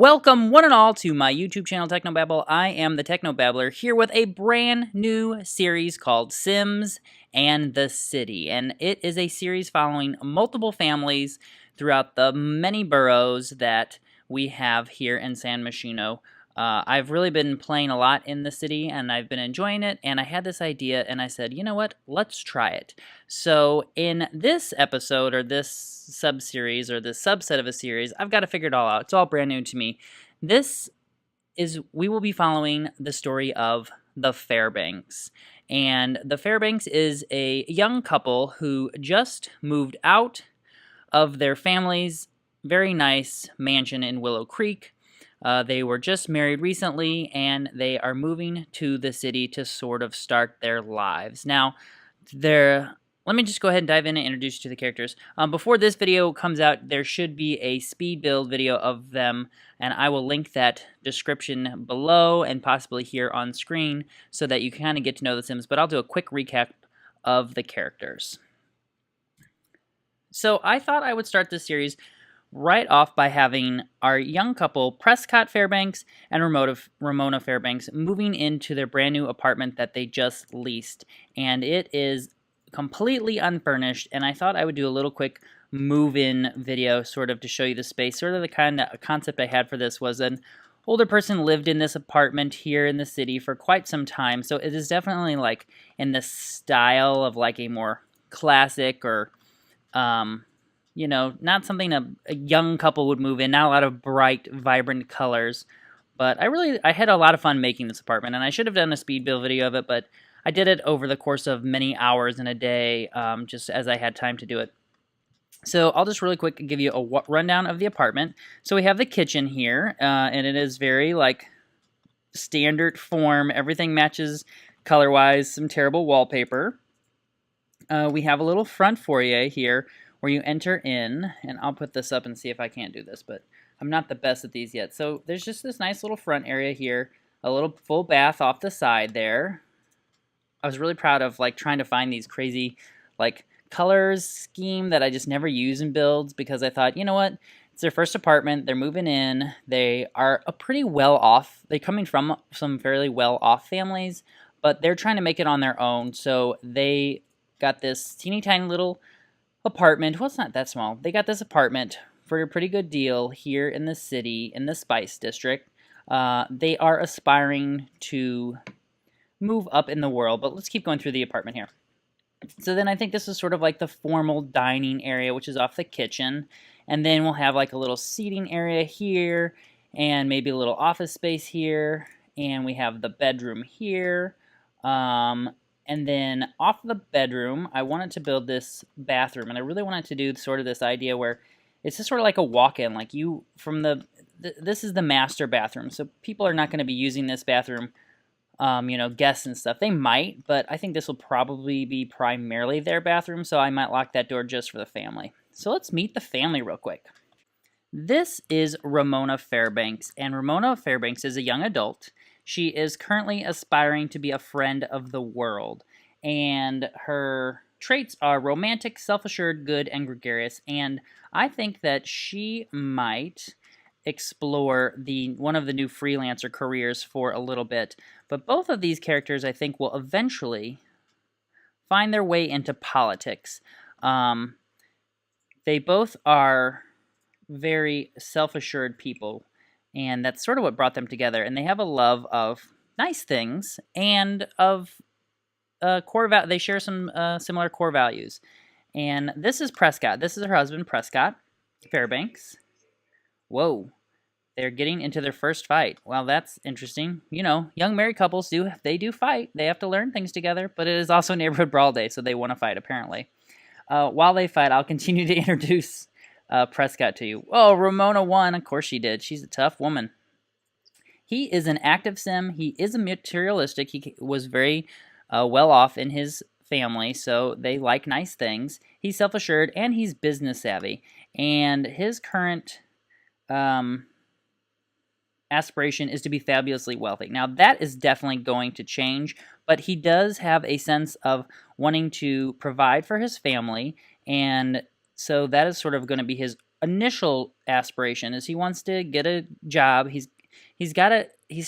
Welcome, one and all, to my YouTube channel, Technobabble. I am the Technobabbler, here with a brand new series called Sims and the City. And it is a series following multiple families throughout the many boroughs that we have here in San Myshuno. I've really been playing a lot in the city, and I've been enjoying it, and I had this idea, and I said, you know what, let's try it. So in this episode, or this sub-series, or this subset of a series, I've got to figure it all out. It's all brand new to me. We will be following the story of the Fairbanks. And the Fairbanks is a young couple who just moved out of their family's very nice mansion in Willow Creek. They were just married recently, and they are moving to the city to sort of start their lives. Now, let me just go ahead and dive in and introduce you to the characters. Before this video comes out, there should be a speed build video of them, and I will link that description below and possibly here on screen so that you can kind of get to know the Sims, but I'll do a quick recap of the characters. So I thought I would start this series right off by having our young couple, Prescott Fairbanks and Ramona Fairbanks, moving into their brand new apartment that they just leased. And it is completely unfurnished, and I thought I would do a little quick move-in video sort of to show you the space. Sort of the kind of concept I had for this was an older person lived in this apartment here in the city for quite some time, so it is definitely like in the style of like a more classic or you know, not something a young couple would move in, not a lot of bright, vibrant colors. But I had a lot of fun making this apartment, and I should have done a speed build video of it, but I did it over the course of many hours in a day, just as I had time to do it. So I'll just really quick give you a rundown of the apartment. So we have the kitchen here, and it is very, like, standard form. Everything matches color-wise, some terrible wallpaper. We have a little front foyer here, where you enter in, and I'll put this up and see if I can't do this, but I'm not the best at these yet. So there's just this nice little front area here, a little full bath off the side there. I was really proud of like trying to find these crazy like colors scheme that I just never use in builds, because I thought, you know what, it's their first apartment, they're moving in, they are a pretty well off, they're coming from some fairly well off families, but they're trying to make it on their own, so they got this teeny tiny little apartment. Well, it's not that small. They got this apartment for a pretty good deal here in the city, in the Spice District. They are aspiring to move up in the world, but let's keep going through the apartment here. So then I think this is sort of like the formal dining area, which is off the kitchen. And then we'll have like a little seating area here, and maybe a little office space here. And we have the bedroom here. And then off the bedroom, I wanted to build this bathroom, and I really wanted to do sort of this idea where it's just sort of like a walk-in, like this is the master bathroom, so people are not going to be using this bathroom, you know, guests and stuff. They might, but I think this will probably be primarily their bathroom, so I might lock that door just for the family. So let's meet the family real quick. This is Ramona Fairbanks, and Ramona Fairbanks is a young adult. She is currently aspiring to be a friend of the world, and her traits are romantic, self-assured, good, and gregarious, and I think that she might explore one of the new freelancer careers for a little bit. But both of these characters, I think, will eventually find their way into politics. They both are very self-assured people, and that's sort of what brought them together. And they have a love of nice things and of they share some similar core values. And this is Prescott. This is her husband, Prescott Fairbanks. Whoa. They're getting into their first fight. Well, that's interesting. You know, young married couples do fight. They have to learn things together, but it is also neighborhood brawl day, so they want to fight, apparently. While they fight, I'll continue to introduce Prescott to you. Oh, Ramona won. Of course she did. She's a tough woman. He is an active sim. He is a materialistic. He was very well off in his family, so they like nice things. He's self-assured, and he's business savvy. And his current aspiration is to be fabulously wealthy. Now, that is definitely going to change, but he does have a sense of wanting to provide for his family, and so that is sort of going to be his initial aspiration is he wants to get a job. He's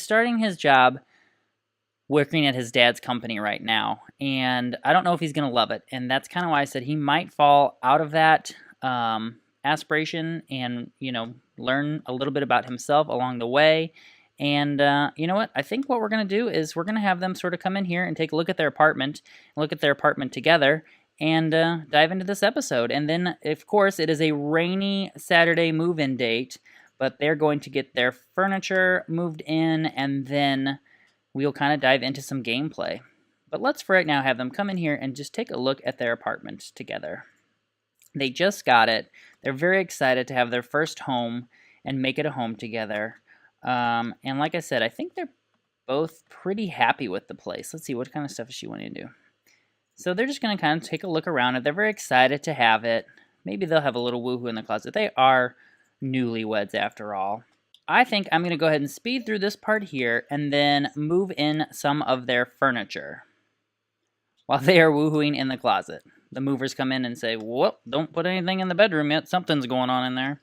starting his job working at his dad's company right now, and I don't know if he's going to love it. And that's kind of why I said he might fall out of that aspiration and, learn a little bit about himself along the way. And you know what? I think what we're going to do is we're going to have them sort of come in here and take a look at their apartment, together, and dive into this episode. And then, of course, it is a rainy Saturday move-in date, but they're going to get their furniture moved in, and then we'll kind of dive into some gameplay. But let's for right now have them come in here and just take a look at their apartment together. They just got it. They're very excited to have their first home and make it a home together. And like I said, I think they're both pretty happy with the place. Let's see, what kind of stuff is she wanting to do? So they're just going to kind of take a look around it. They're very excited to have it. Maybe they'll have a little woohoo in the closet. They are newlyweds after all. I think I'm going to go ahead and speed through this part here and then move in some of their furniture while they are woohooing in the closet. The movers come in and say, "Whoop, don't put anything in the bedroom yet. Something's going on in there."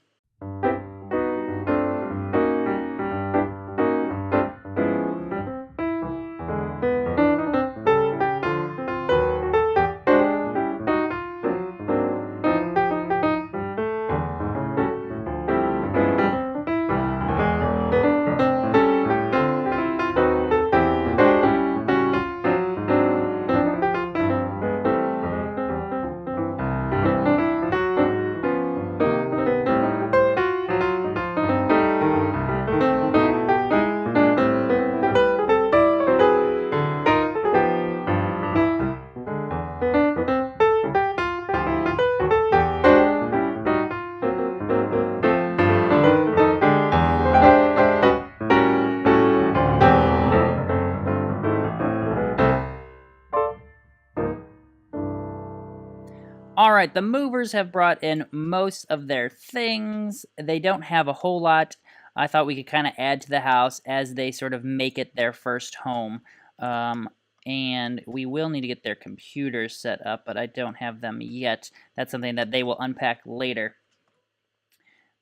Alright, the movers have brought in most of their things. They don't have a whole lot. I thought we could kind of add to the house as they sort of make it their first home. And we will need to get their computers set up, but I don't have them yet. That's something that they will unpack later.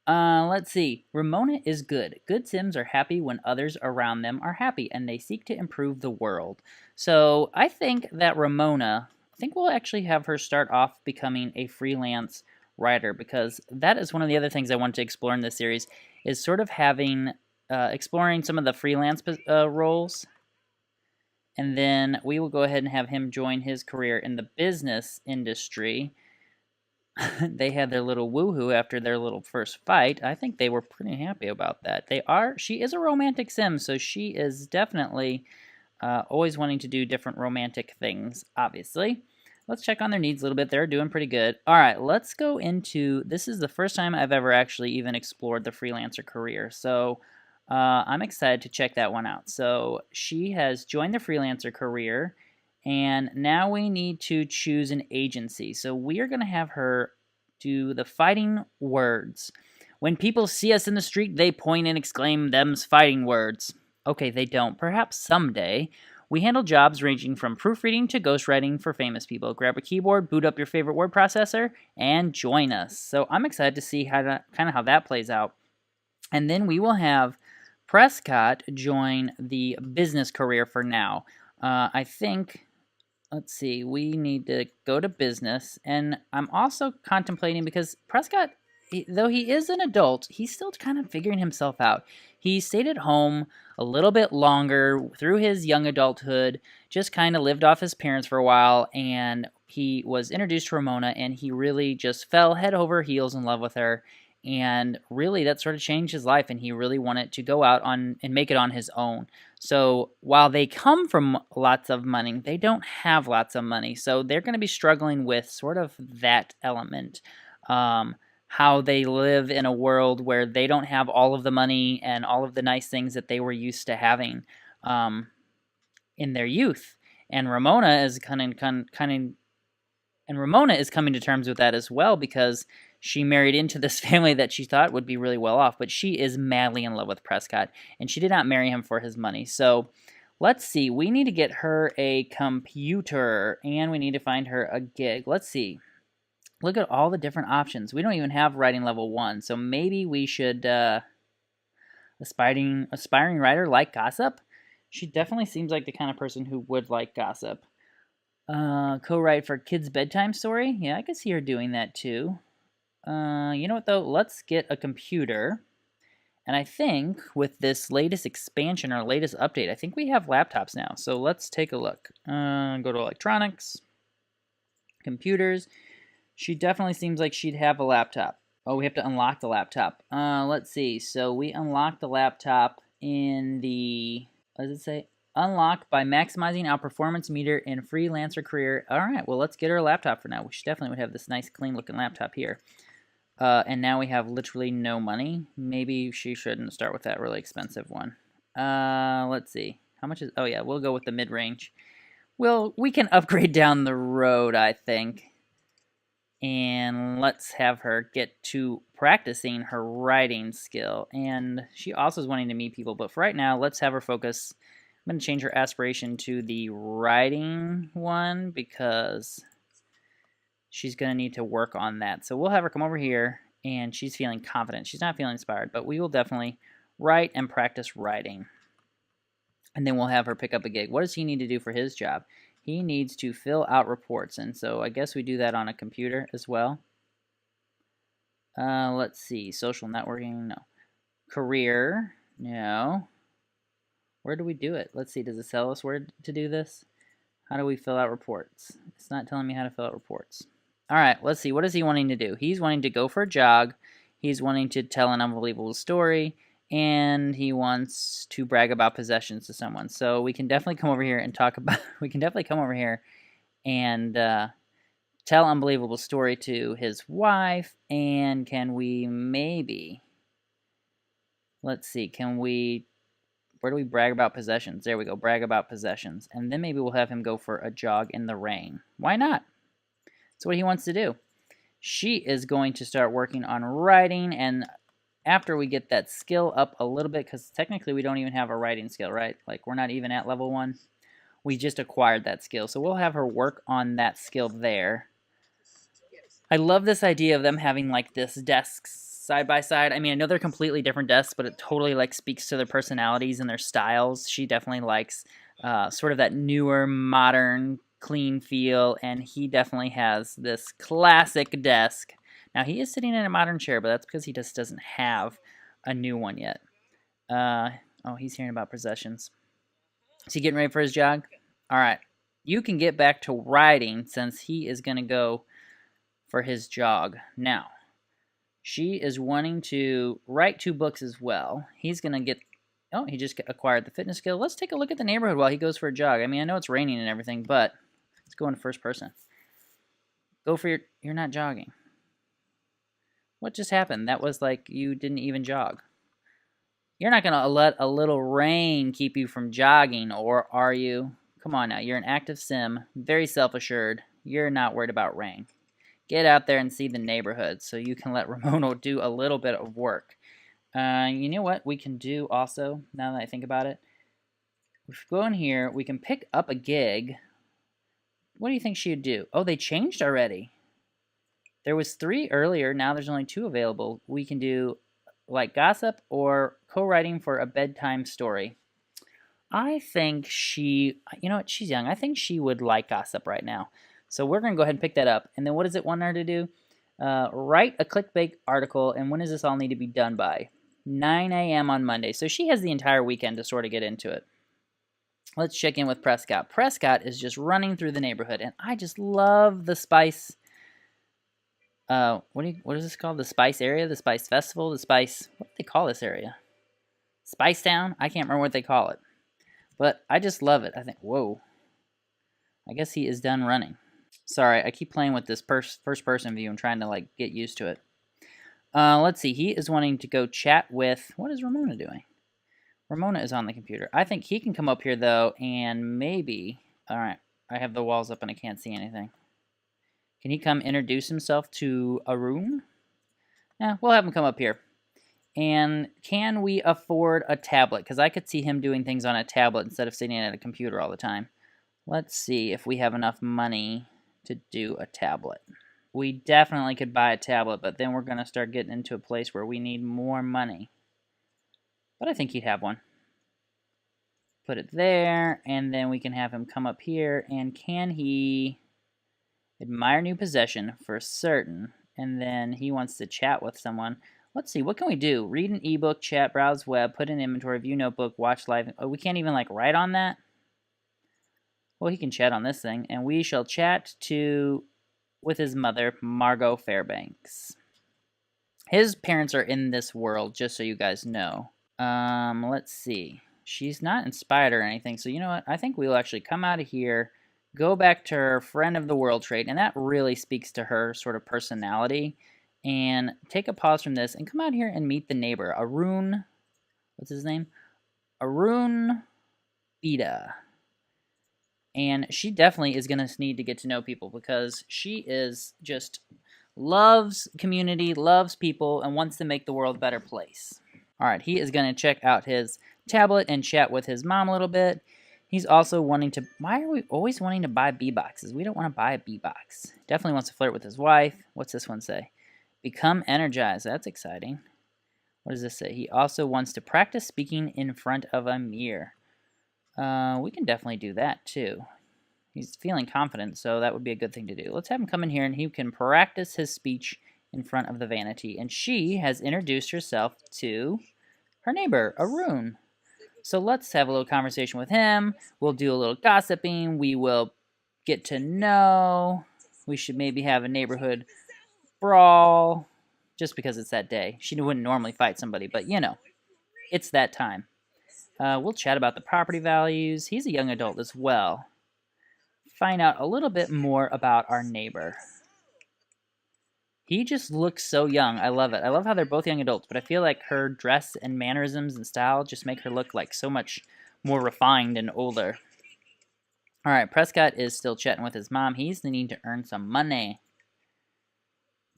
Let's see. Ramona is good. Good Sims are happy when others around them are happy, and they seek to improve the world. So I think that Ramona, I think we'll actually have her start off becoming a freelance writer, because that is one of the other things I want to explore in this series, is sort of having, exploring some of the freelance roles. And then we will go ahead and have him join his career in the business industry. They had their little woohoo after their little first fight. I think they were pretty happy about that. She is a romantic sim, so she is definitely always wanting to do different romantic things, obviously. Let's check on their needs a little bit. They're doing pretty good. All right, let's go into, this is the first time I've ever actually even explored the freelancer career, so I'm excited to check that one out. So she has joined the freelancer career, and now we need to choose an agency. So we are going to have her do the fighting words. When people see us in the street, they point and exclaim them's fighting words. Okay, they don't. Perhaps someday. We handle jobs ranging from proofreading to ghostwriting for famous people. Grab a keyboard, boot up your favorite word processor, and join us. So I'm excited to see how that plays out. And then we will have Prescott join the business career for now. I think, let's see, we need to go to business. And I'm also contemplating, because Prescott, though he is an adult, he's still kind of figuring himself out. He stayed at home a little bit longer through his young adulthood, just kind of lived off his parents for a while, and he was introduced to Ramona, and he really just fell head over heels in love with her. And really, that sort of changed his life, and he really wanted to go out and make it on his own. So while they come from lots of money, they don't have lots of money. So they're going to be struggling with sort of that element. How they live in a world where they don't have all of the money and all of the nice things that they were used to having in their youth. And Ramona is coming to terms with that as well, because she married into this family that she thought would be really well off, but she is madly in love with Prescott, and she did not marry him for his money. So let's see, we need to get her a computer, and we need to find her a gig. Let's see. Look at all the different options. We don't even have writing level 1, so maybe we should, aspiring writer like gossip? She definitely seems like the kind of person who would like gossip. Co-write for kids' bedtime story? Yeah, I could see her doing that too. You know what though? Let's get a computer. And I think with this latest expansion or latest update, I think we have laptops now. So let's take a look. Go to electronics, computers. She definitely seems like she'd have a laptop. Oh, we have to unlock the laptop. Let's see. So we unlock the laptop in the, what does it say? Unlock by maximizing our performance meter in freelancer career. All right, well, let's get her a laptop for now. We definitely would have this nice, clean-looking laptop here. And now we have literally no money. Maybe she shouldn't start with that really expensive one. Let's see. How much is... Oh, yeah, we'll go with the mid-range. Well, we can upgrade down the road, I think. And let's have her get to practicing her writing skill. And she also is wanting to meet people. But for right now, let's have her focus... I'm going to change her aspiration to the writing one because she's going to need to work on that. So we'll have her come over here, and she's feeling confident. She's not feeling inspired, but we will definitely write and practice writing. And then we'll have her pick up a gig. What does he need to do for his job? He needs to fill out reports, and so I guess we do that on a computer as well. Let's see. Social networking, no. Career, no. Where do we do it? Let's see, does it tell us where to do this? How do we fill out reports? It's not telling me how to fill out reports. All right, let's see. What is he wanting to do? He's wanting to go for a jog. He's wanting to tell an unbelievable story. And he wants to brag about possessions to someone. So we can definitely come over here and talk about... We can definitely come over here and tell unbelievable story to his wife. And can we maybe... Let's see, can we... Where do we brag about possessions? There we go, brag about possessions. And then maybe we'll have him go for a jog in the rain. Why not? That's what he wants to do. She is going to start working on writing, and after we get that skill up a little bit, because technically we don't even have a writing skill, right? Like, we're not even at level 1. We just acquired that skill. So we'll have her work on that skill there. I love this idea of them having, like, this desks side by side. I mean, I know they're completely different desks, but it totally like speaks to their personalities and their styles. She definitely likes sort of that newer, modern, clean feel, and he definitely has this classic desk. Now, he is sitting in a modern chair, but that's because he just doesn't have a new one yet. Oh, he's hearing about possessions. Is he getting ready for his jog? All right. You can get back to writing since he is going to go for his jog. Now, she is wanting to write 2 books as well. He's going to get... Oh, he just acquired the fitness skill. Let's take a look at the neighborhood while he goes for a jog. I mean, I know it's raining and everything, but let's go in first person. Go for your... You're not jogging. What just happened? That was like you didn't even jog. You're not going to let a little rain keep you from jogging, or are you? Come on now. You're an active sim, very self-assured. You're not worried about rain. Get out there and see the neighborhood so you can let Ramona do a little bit of work. You know what we can do also, now that I think about it? If we go in here, we can pick up a gig. What do you think she would do? Oh, they changed already. There was 3 earlier, now there's only 2 available. We can do like gossip or co-writing for a bedtime story. I think she, you know what, she's young. I think she would like gossip right now. So we're going to go ahead and pick that up. And then what does it want her to do? Write a clickbait article, and when does this all need to be done by? 9 a.m. on Monday. So she has the entire weekend to sort of get into it. Let's check in with Prescott. Prescott is just running through the neighborhood, and I just love the spice. What is this called? The Spice area? The Spice Festival? The Spice... What do they call this area? Spice Town? I can't remember what they call it. But I just love it. I think, whoa. I guess he is done running. Sorry, I keep playing with this first-person view and trying to, like, get used to it. Let's see. He is wanting to go chat with... What is Ramona doing? Ramona is on the computer. I think he can come up here, though, and maybe... Alright, I have the walls up and I can't see anything. Can he come introduce himself to Arun? Yeah, we'll have him come up here. And can we afford a tablet? Because I could see him doing things on a tablet instead of sitting at a computer all the time. Let's see if we have enough money to do a tablet. We definitely could buy a tablet, but then we're going to start getting into a place where we need more money. But I think he'd have one. Put it there, and then we can have him come up here. And can he admire new possession for certain? And then he wants to chat with someone. Let's see, what can we do? Read an ebook, chat, browse web, put in inventory, view notebook, watch live. Oh, we can't even like write on that? Well, he can chat on this thing. And we shall chat with his mother, Margot Fairbanks. His parents are in this world, just so you guys know. Let's see. She's not inspired or anything, so you know what? I think we'll actually come out of here, go back to her friend of the world trait, and that really speaks to her sort of personality. And take a pause from this and come out here and meet the neighbor, Arun. What's his name? Arun Bida. And she definitely is going to need to get to know people because she is just loves community, loves people, and wants to make the world a better place. All right, he is going to check out his tablet and chat with his mom a little bit. He's also wanting to... Why are we always wanting to buy B-boxes? We don't want to buy a B-box. Definitely wants to flirt with his wife. What's this one say? Become energized. That's exciting. What does this say? He also wants to practice speaking in front of a mirror. We can definitely do that, too. He's feeling confident, so that would be a good thing to do. Let's have him come in here, and he can practice his speech in front of the vanity. And she has introduced herself to her neighbor, Arun. So let's have a little conversation with him. We'll do a little gossiping. We will get to know. We should maybe have a neighborhood brawl, just because it's that day. She wouldn't normally fight somebody, but you know, it's that time. We'll chat about the property values. He's a young adult as well. Find out a little bit more about our neighbor. He just looks so young. I love it. I love how they're both young adults, but I feel like her dress and mannerisms and style just make her look like so much more refined and older. All right, Prescott is still chatting with his mom. He's needing to earn some money.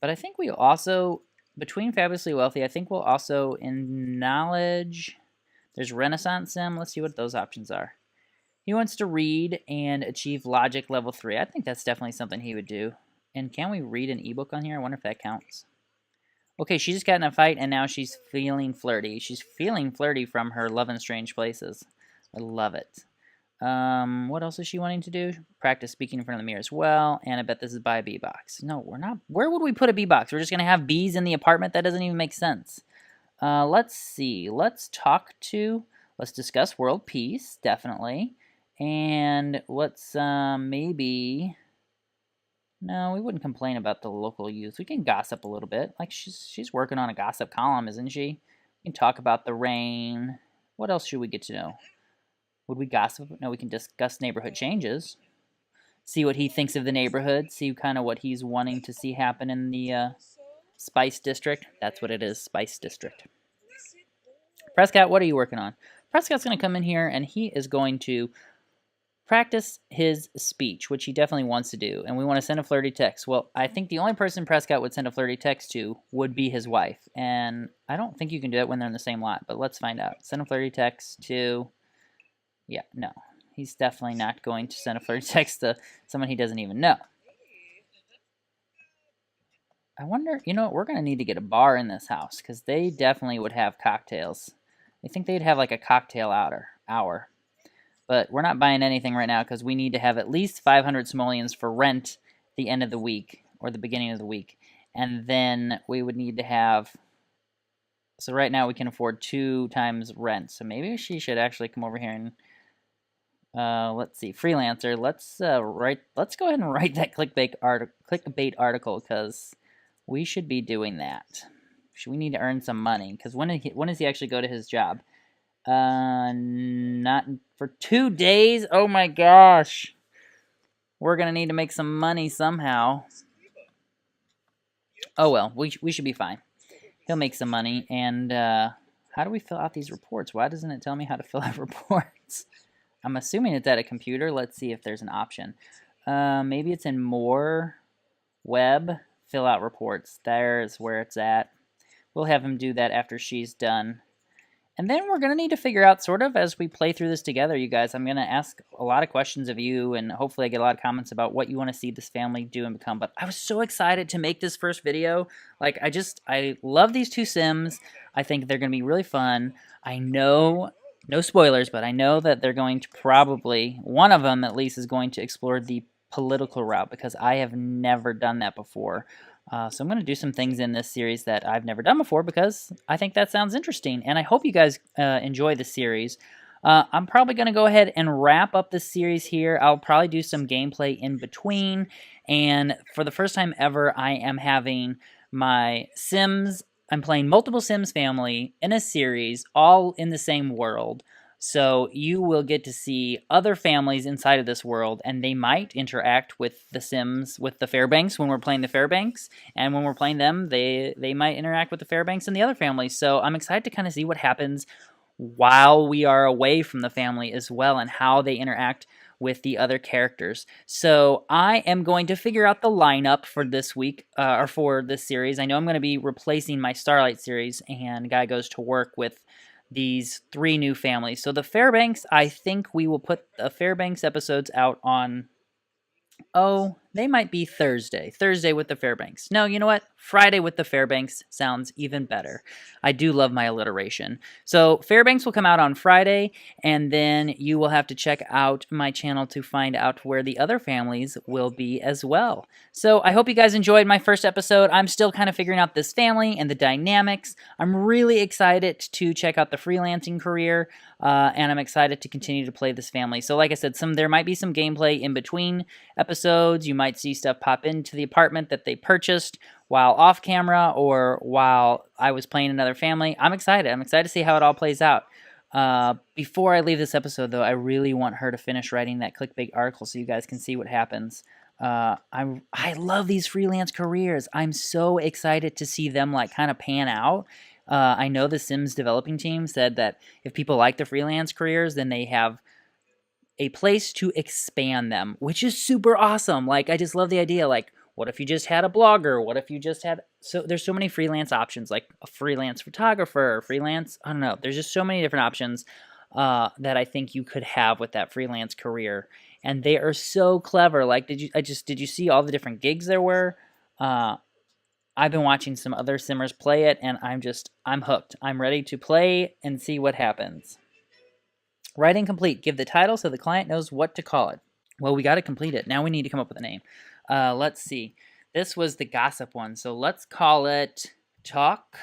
But I think we also, between Fabulously Wealthy, I think we'll also, in knowledge, there's Renaissance Sim. Let's see what those options are. He wants to read and achieve Logic Level 3. I think that's definitely something he would do. And can we read an ebook on here? I wonder if that counts. Okay, she just got in a fight, and now she's feeling flirty. She's feeling flirty from her Love in Strange Places. I love it. What else is she wanting to do? Practice speaking in front of the mirror as well. And I bet this is buy a B-box. No, we're not. Where would we put a B-box? We're just going to have bees in the apartment? That doesn't even make sense. Let's see. Let's discuss world peace, definitely. And let's maybe... No, we wouldn't complain about the local youth. We can gossip a little bit. Like, she's working on a gossip column, isn't she? We can talk about the rain. What else should we get to know? Would we gossip? No, we can discuss neighborhood changes. See what he thinks of the neighborhood. See kind of what he's wanting to see happen in the Spice District. That's what it is, Spice District. Prescott, what are you working on? Prescott's going to come in here, and he is going to practice his speech, which he definitely wants to do. And we want to send a flirty text. Well, I think the only person Prescott would send a flirty text to would be his wife. And I don't think you can do it when they're in the same lot, but let's find out. Send a flirty text to... Yeah, no. He's definitely not going to send a flirty text to someone he doesn't even know. I wonder, you know, we're going to need to get a bar in this house, because they definitely would have cocktails. I think they'd have like a cocktail hour. But we're not buying anything right now, because we need to have at least 500 simoleons for rent at the end of the week, or the beginning of the week. And then we would need to have... So right now we can afford 2 times rent. So maybe she should actually come over here and... let's see, freelancer. Let's go ahead and write that clickbait article, because we should be doing that. We need to earn some money, because when does he actually go to his job? Not for 2 days. Oh my gosh, we're gonna need to make some money somehow. Oh well, we should be fine. He'll make some money. And how do we fill out these reports? Why doesn't it tell me how to fill out reports? I'm assuming it's at a computer. Let's see if there's an option. Maybe it's in more web, fill out reports. There's where it's at. We'll have him do that after she's done. And then we're going to need to figure out, sort of as we play through this together, you guys, I'm going to ask a lot of questions of you, and hopefully I get a lot of comments about what you want to see this family do and become. But I was so excited to make this first video. Like, I love these two Sims. I think they're going to be really fun. I know, no spoilers, but I know that they're going to probably, one of them at least, is going to explore the political route, because I have never done that before. So I'm going to do some things in this series that I've never done before, because I think that sounds interesting, and I hope you guys enjoy the series. I'm probably going to go ahead and wrap up this series here. I'll probably do some gameplay in between, and for the first time ever, I am having my Sims. I'm playing multiple Sims family in a series, all in the same world. So you will get to see other families inside of this world, and they might interact with the Sims, with the Fairbanks when we're playing the Fairbanks, and when we're playing them, they might interact with the Fairbanks and the other families. So I'm excited to kind of see what happens while we are away from the family as well, and how they interact with the other characters. So I am going to figure out the lineup for this week, or for this series. I know I'm going to be replacing my Starlight series, and Guy Goes to Work, with these 3 new families. So the Fairbanks, I think we will put the Fairbanks episodes out on, oh, they might be Thursday. Thursday with the Fairbanks. No, you know what? Friday with the Fairbanks sounds even better. I do love my alliteration. So Fairbanks will come out on Friday, and then you will have to check out my channel to find out where the other families will be as well. So I hope you guys enjoyed my first episode. I'm still kind of figuring out this family and the dynamics. I'm really excited to check out the freelancing career, and I'm excited to continue to play this family. So like I said, there might be some gameplay in between episodes. You might see stuff pop into the apartment that they purchased while off camera, or while I was playing another family. I'm excited. I'm excited to see how it all plays out. Before I leave this episode, though, I really want her to finish writing that clickbait article so you guys can see what happens. I love these freelance careers. I'm so excited to see them like kind of pan out. I know the Sims developing team said that if people like the freelance careers, then they have a place to expand them, which is super awesome. Like, I just love the idea. Like, what if you just had a blogger? What if you just had... So there's so many freelance options, like a freelance photographer, freelance... I don't know. There's just so many different options that I think you could have with that freelance career. And they are so clever. Like, did you see all the different gigs there were? I've been watching some other Simmers play it, and I'm hooked. I'm ready to play and see what happens. Writing complete. Give the title so the client knows what to call it. Well, we got to complete it. Now we need to come up with a name. Let's see. This was the gossip one, so let's call it Talk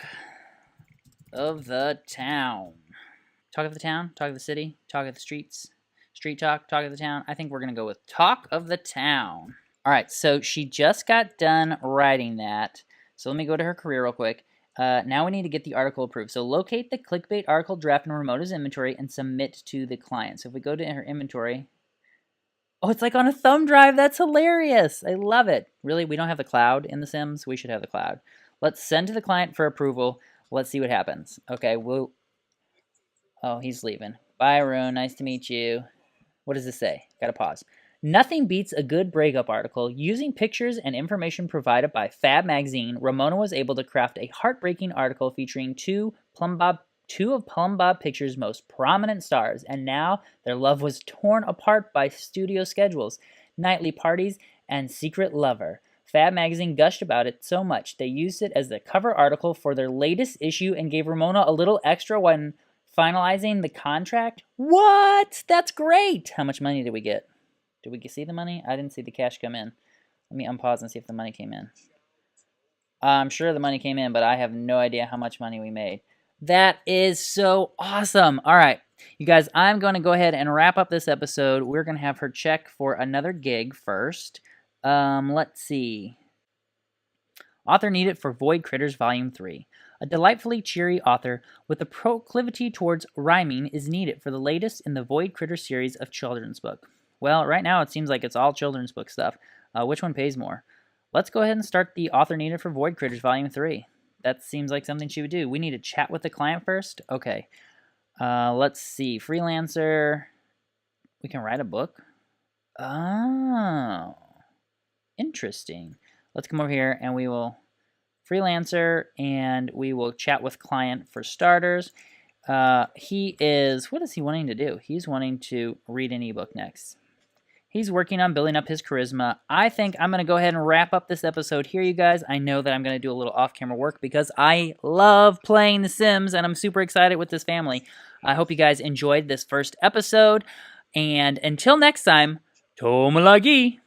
of the Town. Talk of the Town? Talk of the City? Talk of the Streets? Street Talk? Talk of the Town? I think we're going to go with Talk of the Town. All right, so she just got done writing that. So let me go to her career real quick. Now we need to get the article approved. So locate the clickbait article draft in Ramona's inventory and submit to the client. So if we go to her inventory... Oh, it's like on a thumb drive. That's hilarious. I love it. Really, we don't have the cloud in The Sims? We should have the cloud. Let's send to the client for approval. Let's see what happens. Okay, we'll... Oh, he's leaving. Bye, Arun. Nice to meet you. What does this say? Gotta pause. Nothing beats a good breakup article. Using pictures and information provided by Fab Magazine, Ramona was able to craft a heartbreaking article featuring two of Plum Bob Pictures' most prominent stars, and now their love was torn apart by studio schedules, nightly parties, and secret lover. Fab Magazine gushed about it so much they used it as the cover article for their latest issue and gave Ramona a little extra when finalizing the contract. What? That's great! How much money did we get? Did we see the money? I didn't see the cash come in. Let me unpause and see if the money came in. I'm sure the money came in, but I have no idea how much money we made. That is so awesome. All right, you guys, I'm going to go ahead and wrap up this episode. We're going to have her check for another gig first. Let's see. Author needed for Void Critters Volume 3. A delightfully cheery author with a proclivity towards rhyming is needed for the latest in the Void Critter series of children's book. Well, right now it seems like it's all children's book stuff. Which one pays more? Let's go ahead and start the author needed for Void Critters Volume 3. That seems like something she would do. We need to chat with the client first? Okay. Let's see. Freelancer. We can write a book? Oh. Interesting. Let's come over here and we will freelancer and we will chat with client for starters. What is he wanting to do? He's wanting to read an ebook next. He's working on building up his charisma. I think I'm going to go ahead and wrap up this episode here, you guys. I know that I'm going to do a little off-camera work because I love playing The Sims, and I'm super excited with this family. I hope you guys enjoyed this first episode, and until next time, Tomalagi!